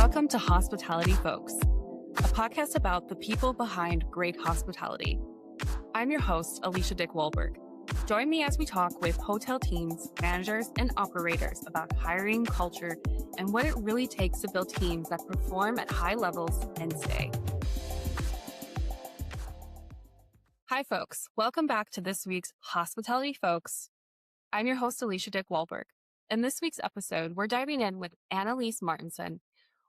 Welcome to Hospitality Folks, a podcast about the people behind great hospitality. I'm your host, Alicia Dick Wahlberg. Join me as we talk with hotel teams, managers, and operators about hiring, culture, and what it really takes to build teams that perform at high levels and stay. Hi, folks. Welcome back to this week's Hospitality Folks. I'm your host, Alicia Dick Wahlberg. In this week's episode, we're diving in with Analice Martinsson.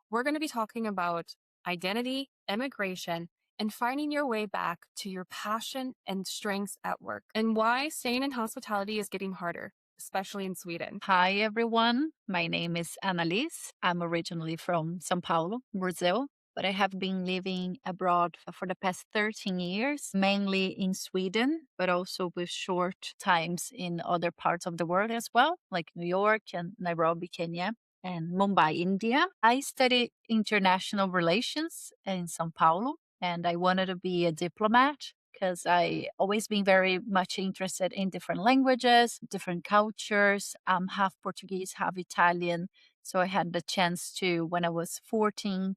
We're going to be talking about identity, immigration, and finding your way back to your passion and strengths at work, and why staying in hospitality is getting harder, especially in Sweden. Hi, everyone. My name is Analice. I'm originally from São Paulo, Brazil, but I have been living abroad for the past 13 years, mainly in Sweden, but also with short times in other parts of the world as well, like New York and Nairobi, Kenya, and Mumbai, India. I studied international relations in São Paulo, and I wanted to be a diplomat because I always been very much interested in different languages, different cultures. I'm half Portuguese, half Italian. So I had the chance to, when I was 14,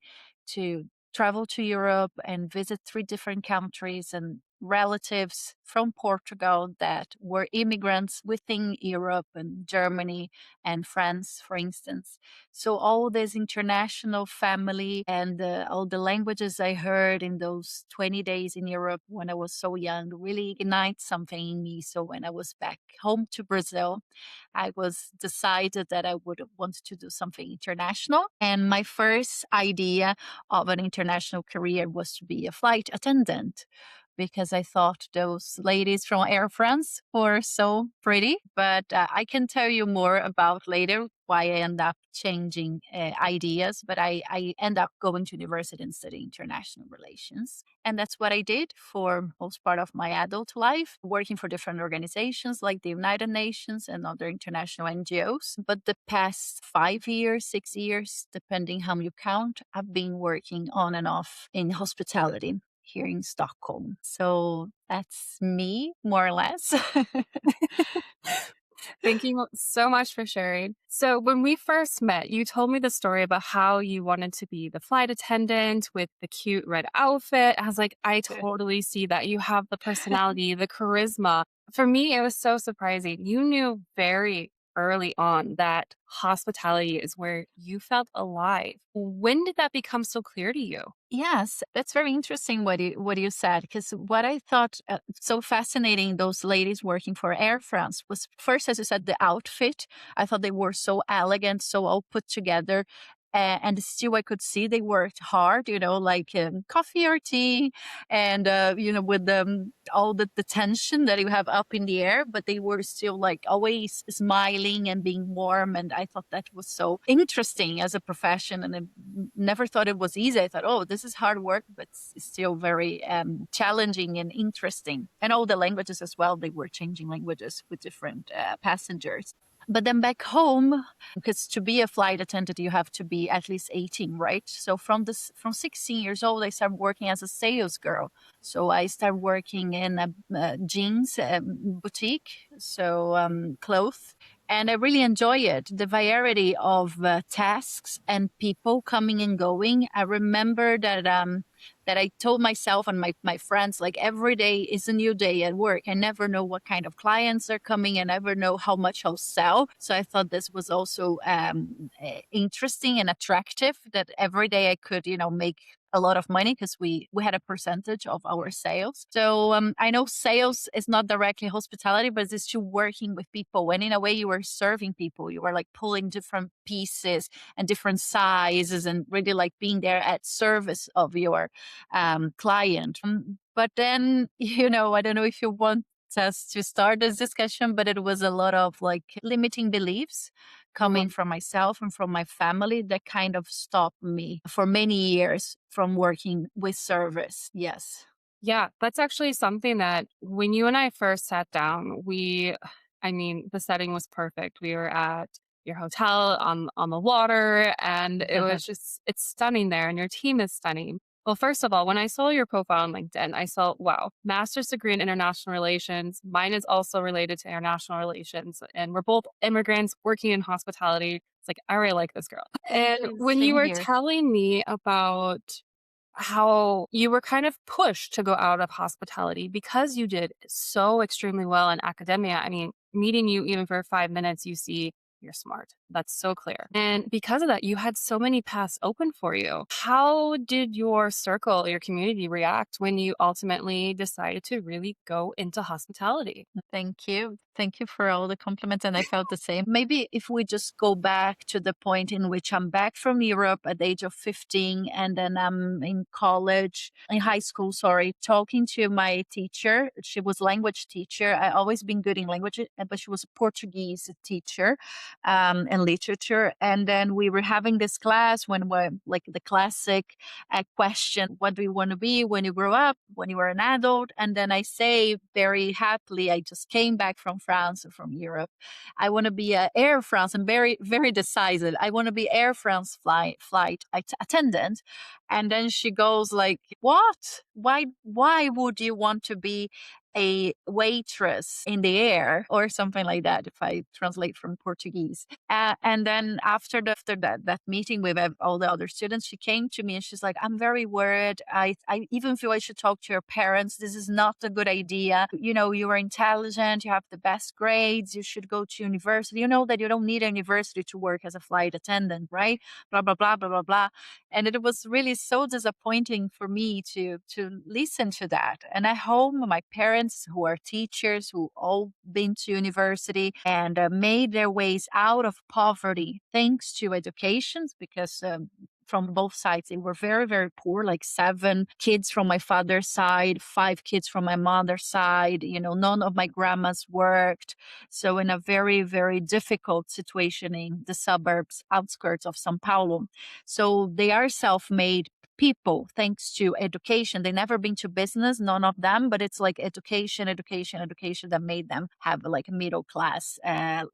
to travel to Europe and visit 3 different countries and relatives from Portugal that were immigrants within Europe and Germany and France, for instance. So all this international family and all the languages I heard in those 20 days in Europe when I was so young really ignite something in me. So when I was back home to Brazil, I was decided that I would want to do something international. And my first idea of an international career was to be a flight attendant, because I thought those ladies from Air France were so pretty. But I can tell you more about later why I end up changing ideas. But I end up going to university and studying international relations. And that's what I did for most part of my adult life, working for different organizations like the United Nations and other international NGOs. But the past 5 years, 6 years, depending how you count, I've been working on and off in hospitality here in Stockholm. So that's me, more or less. Thank you so much for sharing. So when we first met, you told me the story about how you wanted to be the flight attendant with the cute red outfit. I was like, I totally see that. You have the personality, the charisma. For me, it was so surprising. You knew very early on that hospitality is where you felt alive. When did that become so clear to you? Yes, that's very interesting what you said, because what I thought so fascinating, those ladies working for Air France, was first, as you said, the outfit. I thought they were so elegant, so all put together. And still I could see they worked hard, like coffee or tea and, with all the tension that you have up in the air, but they were still like always smiling and being warm. And I thought that was so interesting as a profession. And I never thought it was easy. I thought, oh, this is hard work, but it's still very challenging and interesting. And all the languages as well, they were changing languages with different passengers. But then back home, because to be a flight attendant, you have to be at least 18, right? So from 16 years old, I started working as a sales girl. So I started working in a jeans boutique, so clothes. And I really enjoy it, the variety of tasks and people coming and going. I remember that I told myself and my friends, like, every day is a new day at work. I never know what kind of clients are coming. I never know how much I'll sell. So I thought this was also interesting and attractive, that every day I could, make a lot of money, because we had a percentage of our sales. So I know sales is not directly hospitality, but it's still working with people. And in a way, you were serving people. You were like pulling different pieces and different sizes and really like being there at service of your client. But then, I don't know if you want us to start this discussion, but it was a lot of like limiting beliefs coming from myself and from my family that kind of stopped me for many years from working with service. Yes. Yeah, that's actually something that when you and I first sat down, the setting was perfect. We were at your hotel on the water, and it was just, it's stunning there, and your team is stunning. Well, first of all, when I saw your profile on LinkedIn, I saw, wow, master's degree in international relations. Mine is also related to international relations. And we're both immigrants working in hospitality. It's like, I really like this girl. Thank And you. when you Same were here. telling me about how you were kind of pushed to go out of hospitality because you did so extremely well in academia. I mean, meeting you even for 5 minutes, you see you're smart. That's so clear. And because of that, you had so many paths open for you. How did your circle, your community react when you ultimately decided to really go into hospitality? Thank you. Thank you for all the compliments. And I felt the same. Maybe if we just go back to the point in which I'm back from Europe at the age of 15, and then I'm in college, in high school, sorry, talking to my teacher. She was language teacher. I always been good in language, but she was a Portuguese teacher and literature. And then we were having this class when we're like the classic question, what do you want to be when you grow up, when you are an adult? And then I say very happily, I just came back from France, from Europe. I want to be a Air France. I'm very, very decisive. I want to be Air France flight attendant. And then she goes like, what? Why would you want to be a waitress in the air or something like that if I translate from Portuguese? And then after that meeting with all the other students, she came to me and she's like, I'm very worried. I even feel I should talk to your parents. This is not a good idea. You know, you are intelligent, you have the best grades, you should go to university. You know that you don't need a university to work as a flight attendant, right? Blah blah blah blah blah blah. And it was really so disappointing for me to listen to that. And at home, my parents, who are teachers, who all been to university and made their ways out of poverty thanks to educations, because from both sides they were very, very poor, like 7 kids from my father's side, 5 kids from my mother's side. You know, none of my grandmas worked, so in a very, very difficult situation in the suburbs outskirts of São Paulo. So they are self-made people thanks to education. They never been to business, none of them, but it's like education, education, education that made them have like a middle class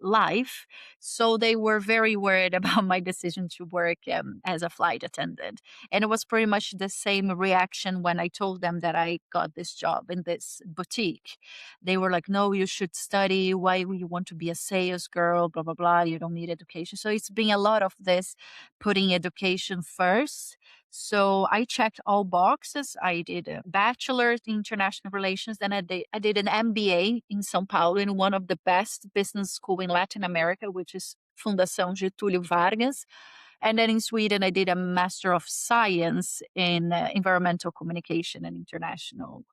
life. So they were very worried about my decision to work as a flight attendant. And it was pretty much the same reaction when I told them that I got this job in this boutique. They were like, no, you should study. Why would you want to be a sales girl? Blah, blah, blah. You don't need education. So it's been a lot of this putting education first. So I checked all boxes. I did a bachelor's in international relations. Then I did an MBA in São Paulo in one of the best business school in Latin America, which is Fundação Getúlio Vargas. And then in Sweden, I did a Master of Science in Environmental Communication and International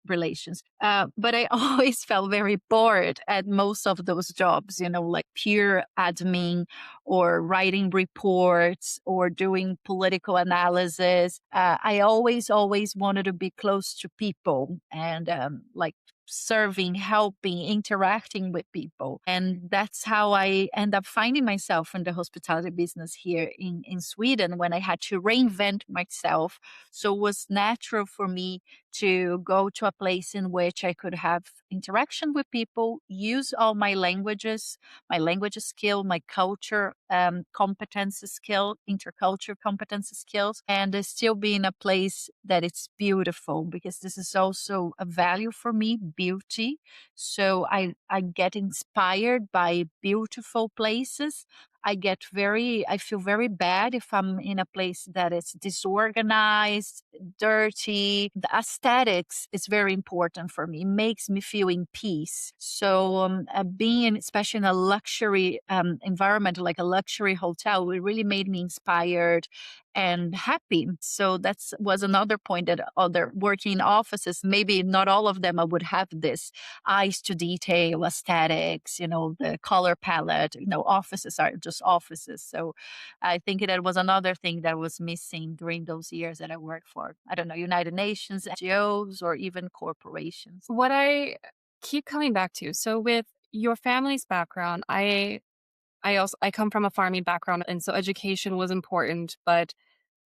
Relations. But I always felt very bored at most of those jobs, you know, like pure admin or writing reports or doing political analysis. I always wanted to be close to people and like serving, helping, interacting with people. And that's how I end up finding myself in the hospitality business here in Sweden when I had to reinvent myself. So it was natural for me to go to a place in which I could have interaction with people, use all my languages, my language skill, my culture competence skill, interculture competence skills, and still be in a place that it's beautiful, because this is also a value for me, beauty. So I get inspired by beautiful places. I feel very bad if I'm in a place that is disorganized, dirty. The aesthetics is very important for me. It makes me feel in peace. So being, especially in a luxury environment, like a luxury hotel, it really made me inspired and happy. So that's was another point, that other working in offices, maybe not all of them would have this eyes to detail, aesthetics, you know, the color palette. You know, offices are just offices. So I think that was another thing that was missing during those years that I worked for, I don't know, United Nations, NGOs, or even corporations. What I keep coming back to, so with your family's background, I come from a farming background, and so education was important, but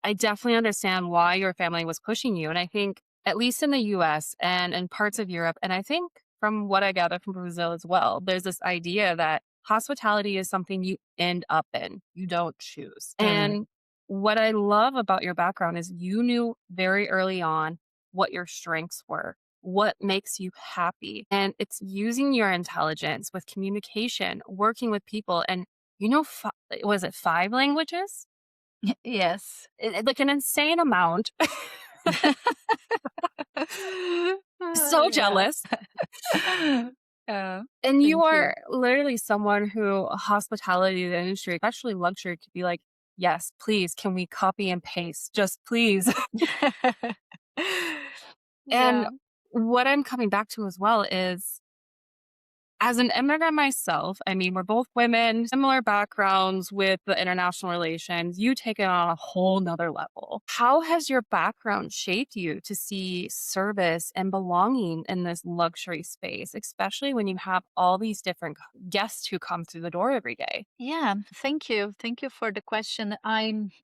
I definitely understand why your family was pushing you. And I think, at least in the US and in parts of Europe, and I think from what I gather from Brazil as well, there's this idea that hospitality is something you end up in, you don't choose. Mm. And what I love about your background is you knew very early on what your strengths were, what makes you happy. And it's using your intelligence with communication, working with people. And was it 5 languages? Yes. Like an insane amount. So Yeah. jealous. Yeah. And you Thank you. are literally someone who hospitality, the industry, especially luxury, could be like, yes, please, can we copy and paste? Just please. And Yeah. what I'm coming back to as well is as an immigrant myself, I mean, we're both women, similar backgrounds with the international relations. You take it on a whole nother level. How has your background shaped you to see service and belonging in this luxury space, especially when you have all these different guests who come through the door every day? Yeah, thank you. Thank you for the question.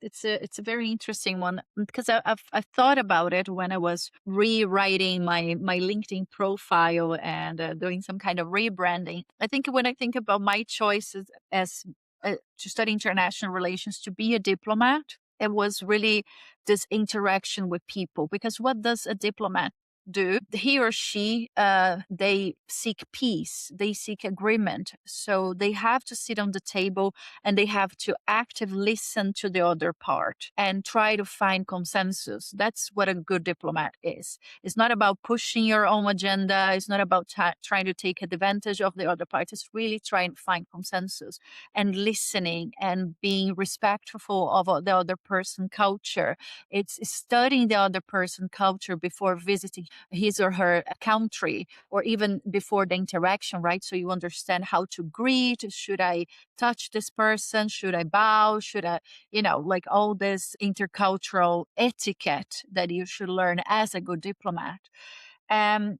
It's a very interesting one because I've thought about it when I was rewriting my LinkedIn profile and doing some kind of rebranding. I think when I think about my choices as to study international relations to be a diplomat, it was really this interaction with people. Because what does a diplomat do? He or she, they seek peace, they seek agreement. So they have to sit on the table and they have to actively listen to the other part and try to find consensus. That's what a good diplomat is. It's not about pushing your own agenda. It's not about trying to take advantage of the other part. It's really trying to find consensus and listening and being respectful of the other person culture. It's studying the other person culture before visiting his or her country or even before the interaction, right? So you understand how to greet. Should I touch this person? Should I bow? Should I, like all this intercultural etiquette that you should learn as a good diplomat.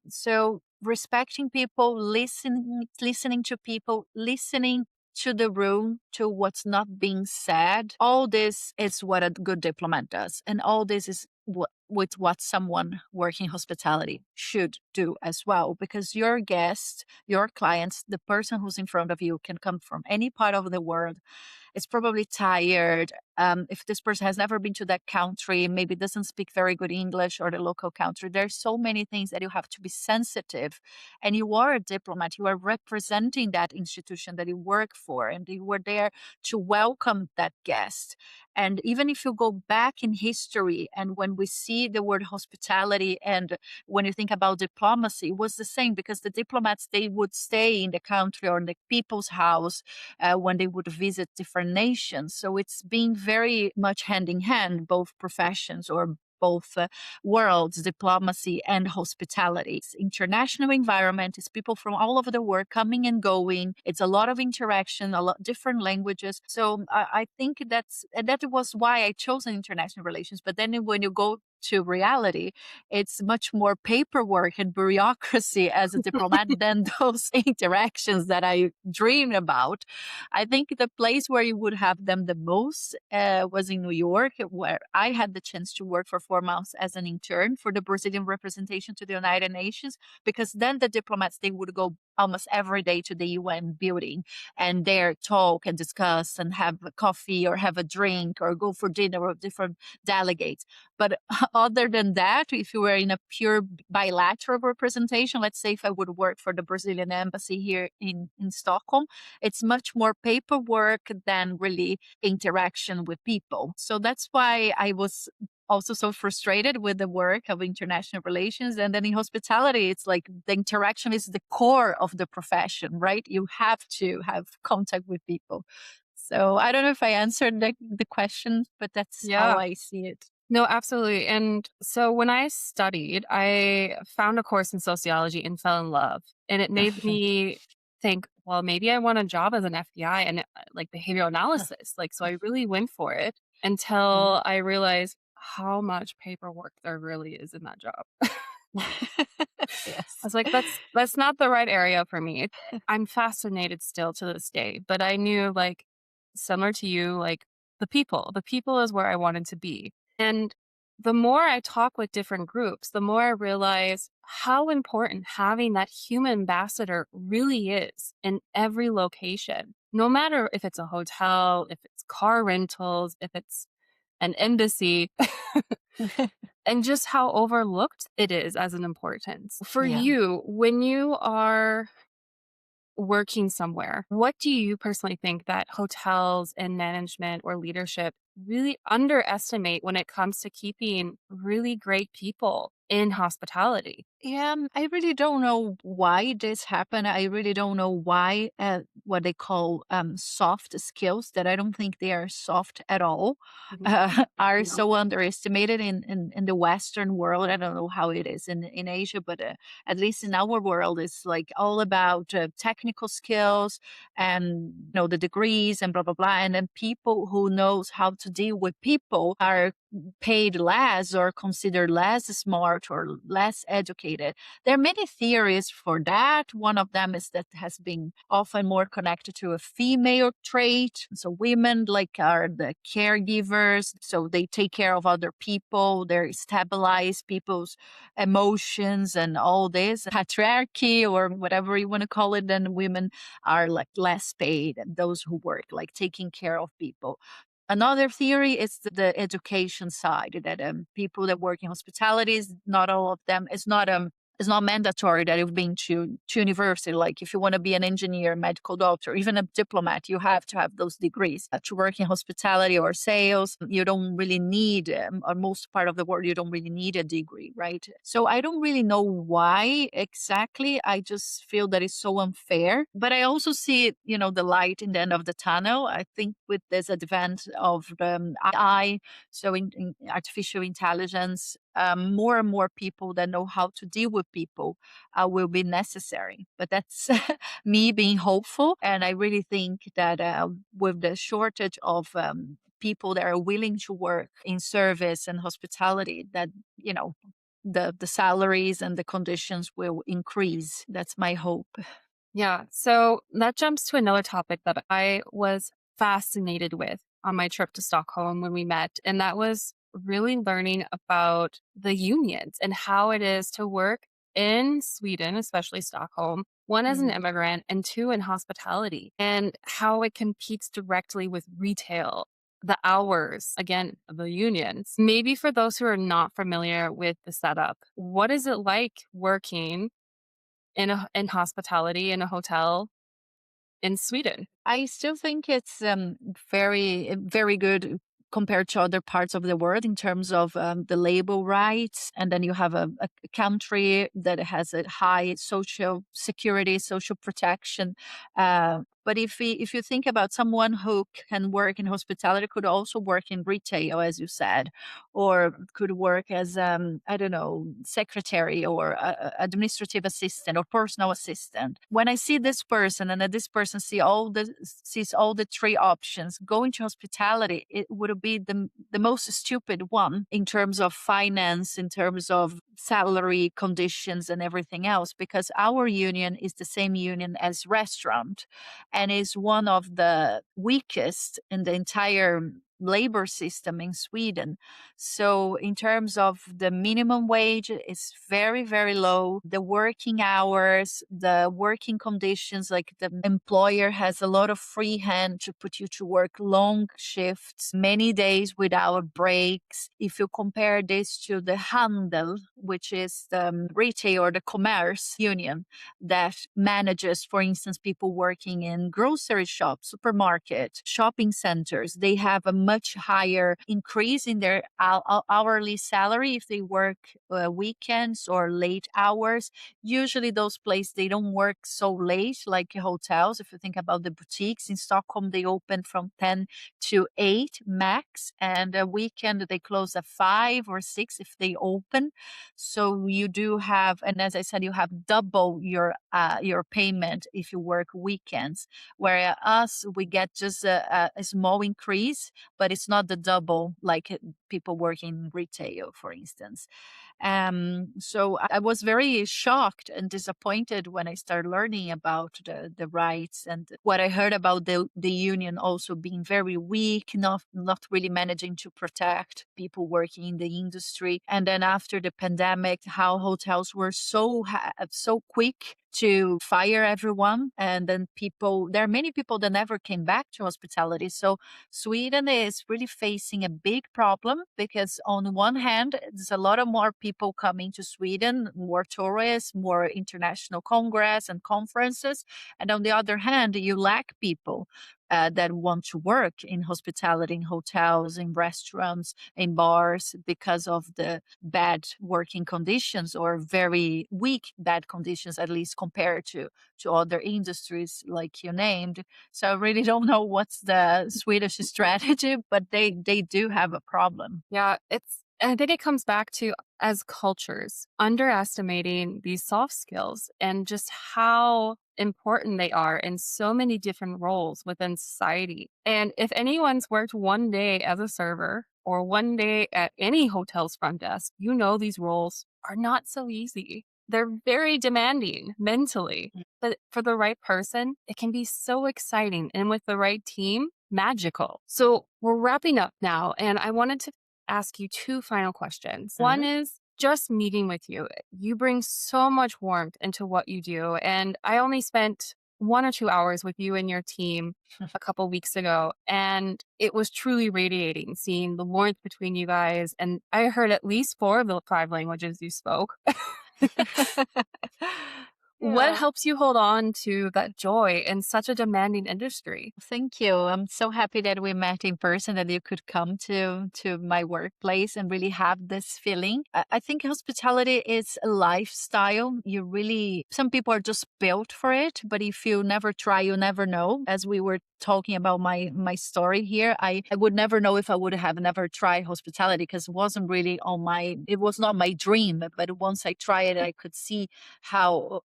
So respecting people, listening to people, listening to the room, to what's not being said. All this is what a good diplomat does. And all this is with what someone working hospitality should do as well. Because your guest, your clients, the person who's in front of you can come from any part of the world, is probably tired. If this person has never been to that country, maybe doesn't speak very good English or the local country, there's so many things that you have to be sensitive. And you are a diplomat, you are representing that institution that you work for, and you were there to welcome that guest. And even if you go back in history, and when we see the word hospitality, and when you think about diplomacy, it was the same because the diplomats, they would stay in the country or in the people's house when they would visit different nations. So it's being very much hand in hand, both professions or both worlds, diplomacy and hospitality. It's international environment. It's people from all over the world coming and going. It's a lot of interaction, a lot different languages. So I think that was why I chose international relations. But then when you go to reality, it's much more paperwork and bureaucracy as a diplomat than those interactions that I dream about. I think the place where you would have them the most was in New York, where I had the chance to work for 4 months as an intern for the Brazilian representation to the United Nations, because then the diplomats, they would go almost every day to the UN building and there talk and discuss and have a coffee or have a drink or go for dinner with different delegates. But other than that, if you were in a pure bilateral representation, let's say if I would work for the Brazilian embassy here in Stockholm, it's much more paperwork than really interaction with people. So that's why I was also so frustrated with the work of international relations. And then in hospitality, it's like the interaction is the core of the profession, right? You have to have contact with people. So I don't know if I answered the question, but that's how Yeah. I see it. No, absolutely. And so when I studied, I found a course in sociology and fell in love. And it made me think, well, maybe I want a job as an FBI and like behavioral analysis. Like, so I really went for it Yeah. until I realized how much paperwork there really is in that job. I Yes. was like, that's not the right area for me. I'm fascinated still to this day, but I knew like similar to you, like the people is where I wanted to be. And the more I talk with different groups, the more I realize how important having that human ambassador really is in every location. No matter if it's a hotel, if it's car rentals, if it's an embassy, and just how overlooked it is as an importance. For Yeah. you, when you are working somewhere, what do you personally think that hotels and management or leadership really underestimate when it comes to keeping really great people in hospitality? Yeah, I really don't know why this happened. I really don't know why what they call soft skills, that I don't think they are soft at all, Mhm. are No. so underestimated in the Western world. I don't know how it is in Asia, but at least in our world, it's like all about technical skills and the degrees and blah blah blah. And then people who knows how to deal with people are paid less or considered less smart or less educated. There are many theories for that. One of them is that has been often more connected to a female trait. So women like are the caregivers, so they take care of other people, they stabilize people's emotions and all this patriarchy or whatever you want to call it. Then women are like less paid, and those who work like taking care of people. Another theory is the education side, that people that work in hospitalities, not all of them, it's not mandatory that you've been to university. Like if you want to be an engineer, medical doctor, even a diplomat, you have to have those degrees. To work in hospitality or sales, you don't really need, or most part of the world, you don't really need a degree, right? So I don't really know why exactly. I just feel that it's so unfair. But I also see, the light in the end of the tunnel. I think with this advent of AI, so in artificial intelligence, more and more people that know how to deal with people will be necessary. But that's me being hopeful. And I really think that with the shortage of people that are willing to work in service and hospitality, that, the salaries and the conditions will increase. That's my hope. Yeah. So that jumps to another topic that I was fascinated with on my trip to Stockholm when we met. And that was really learning about the unions and how it is to work in Sweden, especially Stockholm, one as an Mm. immigrant and two in hospitality, and how it competes directly with retail. The hours, again, of the unions. Maybe for those who are not familiar with the setup, what is it like working in hospitality in a hotel in Sweden? I still think it's very good compared to other parts of the world in terms of the labor rights. And then you have a country that has a high social security, social protection. But if you think about someone who can work in hospitality, could also work in retail, as you said, or could work as I don't know, secretary or administrative assistant or personal assistant. When I see this person and that this person sees all the three options, going to hospitality, it would be the most stupid one in terms of finance, in terms of salary conditions and everything else, because our union is the same union as Restaurant and is one of the weakest in the entire labor system in Sweden. So in terms of the minimum wage, it's very, very low. The working hours, the working conditions, like the employer has a lot of free hand to put you to work long shifts, many days without breaks. If you compare this to the Handel, which is the retail or the commerce union that manages, for instance, people working in grocery shops, supermarket, shopping centers, they have a much higher increase in their hourly salary if they work weekends or late hours. Usually those places, they don't work so late like hotels. If you think about the boutiques in Stockholm, they open from 10 to 8 max, and a weekend they close at 5 or 6 if they open. So you do have, and as I said, you have double your payment if you work weekends. Whereas us, we get just a small increase, but it's not the double like people working in retail, for instance. So I was very shocked and disappointed when I started learning about the rights and what I heard about the union also being very weak, not really managing to protect people working in the industry. And then after the pandemic, how hotels were so quick to fire everyone. And then there are many people that never came back to hospitality. So Sweden is really facing a big problem because on one hand, there's a lot of more people coming to Sweden, more tourists, more international congress and conferences. And on the other hand, you lack people that want to work in hospitality, in hotels, in restaurants, in bars, because of the bad working conditions, or very weak bad conditions, at least compared to other industries like you named. So I really don't know what's the Swedish strategy, but they do have a problem. Yeah, I think it comes back to, as cultures, underestimating these soft skills and just how important they are in so many different roles within society. And if anyone's worked one day as a server or one day at any hotel's front desk, you know these roles are not so easy. They're very demanding mentally, but for the right person, it can be so exciting. And with the right team, magical. So we're wrapping up now, and I wanted to ask you two final questions. One is, just meeting with you, you bring so much warmth into what you do. And I only spent 1 or 2 hours with you and your team a couple weeks ago, and it was truly radiating seeing the warmth between you guys. And I heard at least 4 of the 5 languages you spoke. What Yeah. helps you hold on to that joy in such a demanding industry? Thank you. I'm so happy that we met in person, that you could come to my workplace and really have this feeling. I think hospitality is a lifestyle. Some people are just built for it, but if you never try, you never know. As we were talking about my story here, I would never know if I would have never tried hospitality, because it was not my dream. But once I tried it, I could see how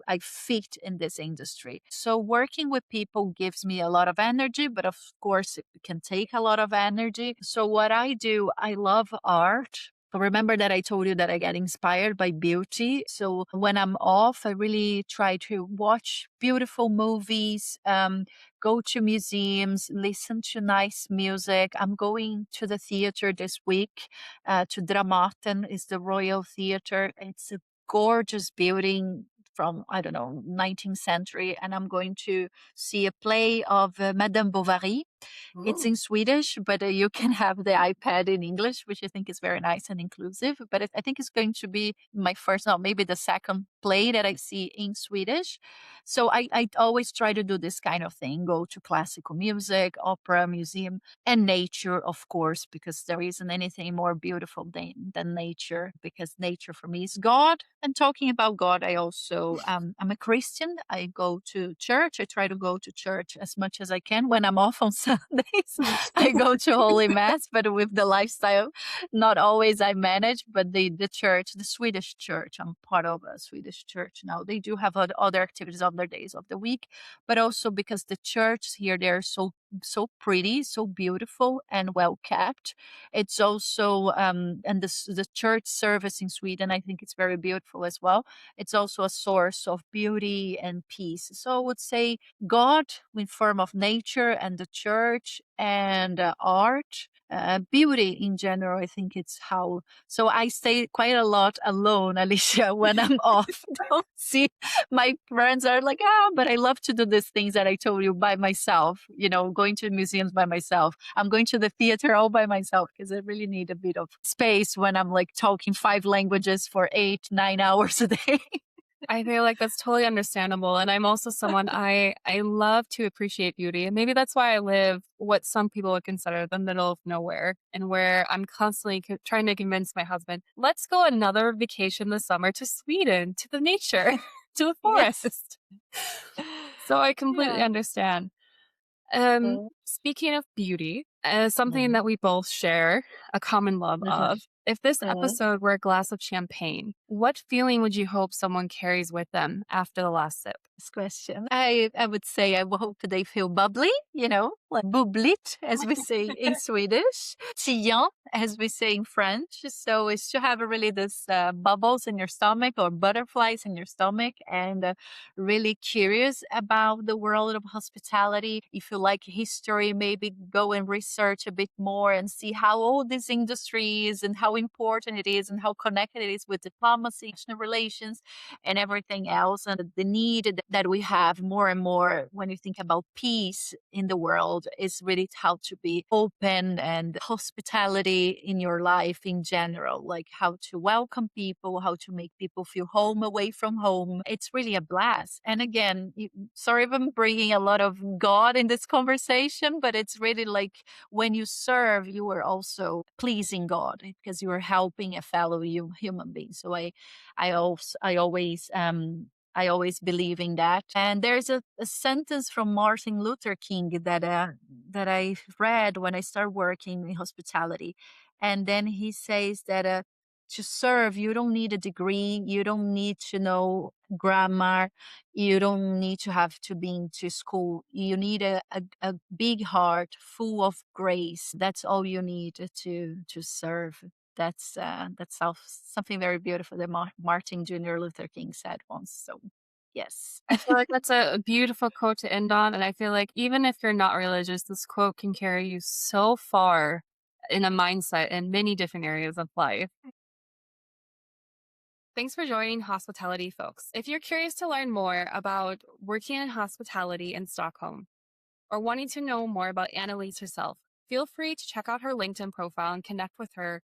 I fit in this industry. So working with people gives me a lot of energy, but of course it can take a lot of energy. So what I do, I love art. Remember that I told you that I get inspired by beauty. So when I'm off, I really try to watch beautiful movies, go to museums, listen to nice music. I'm going to the theater this week, to Dramaten, is the Royal Theater. It's a gorgeous building from, I don't know, 19th century. And I'm going to see a play of Madame Bovary. It's in Swedish, but you can have the iPad in English, which I think is very nice and inclusive. But I think it's going to be my first, no, maybe the second play that I see in Swedish. So I always try to do this kind of thing, go to classical music, opera, museum, and nature, of course, because there isn't anything more beautiful than nature, because nature for me is God. And talking about God, I'm a Christian. I go to church. I try to go to church as much as I can when I'm off on Sundays. I go to Holy Mass, but with the lifestyle, not always I manage. But the church, the Swedish church, I'm part of a Swedish church now. They do have other activities on their days of the week, but also because the churches here, they're so pretty, so beautiful, and well kept. It's also and the church service in Sweden, I think it's very beautiful as well. It's also a source of beauty and peace. So I would say God in form of nature, and the church, and art. Beauty in general, I think it's how. So I stay quite a lot alone, Alicia, when I'm off. Don't see my friends are like, but I love to do these things that I told you by myself, going to museums by myself. I'm going to the theater all by myself, because I really need a bit of space when I'm like talking 5 languages for 8-9 hours a day. I feel like that's totally understandable. And I'm also someone, I love to appreciate beauty. And maybe that's why I live what some people would consider the middle of nowhere, and where I'm constantly trying to convince my husband, let's go another vacation this summer to Sweden, to the nature, to the Yes. forest. So I completely Yeah. understand. Mm. Speaking of beauty, something Mhm. that we both share a common love of, if this Mhm. episode were a glass of champagne, what feeling would you hope someone carries with them after the last sip? This question. I would say I hope they feel bubbly, like bubbligt, as we say in Swedish, tian, as we say in French. So it's to have really this bubbles in your stomach, or butterflies in your stomach, and really curious about the world of hospitality. If you like history, maybe go and research research a bit more and see how all this industry is and how important it is and how connected it is with diplomacy, international relations, and everything else. And the need that we have more and more when you think about peace in the world is really how to be open and hospitality in your life in general, like how to welcome people, how to make people feel home away from home. It's really a blast. And again, sorry if I'm bringing a lot of God in this conversation, but it's really like when you serve, you are also pleasing God because you are helping a fellow human being. So I always believe in that. And there's a sentence from Martin Luther King that I read when I started working in hospitality. And then he says that to serve, you don't need a degree, you don't need to know grammar, you don't need to have to be into school. You need a big heart full of grace. That's all you need to serve. That's something very beautiful that Martin Jr. Luther King said once. So, yes. I feel like that's a beautiful quote to end on. And I feel like even if you're not religious, this quote can carry you so far in a mindset in many different areas of life. Thanks for joining Hospitality, folks. If you're curious to learn more about working in hospitality in Stockholm or wanting to know more about Analice herself, feel free to check out her LinkedIn profile and connect with her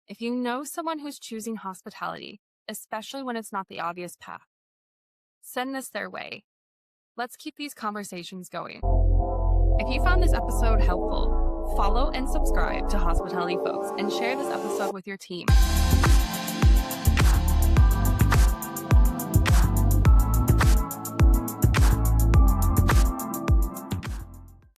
if you know someone who's choosing hospitality, especially when it's not the obvious path. Send this their way. Let's keep these conversations going. If you found this episode helpful, follow and subscribe to Hospitality Folks and share this episode with your team.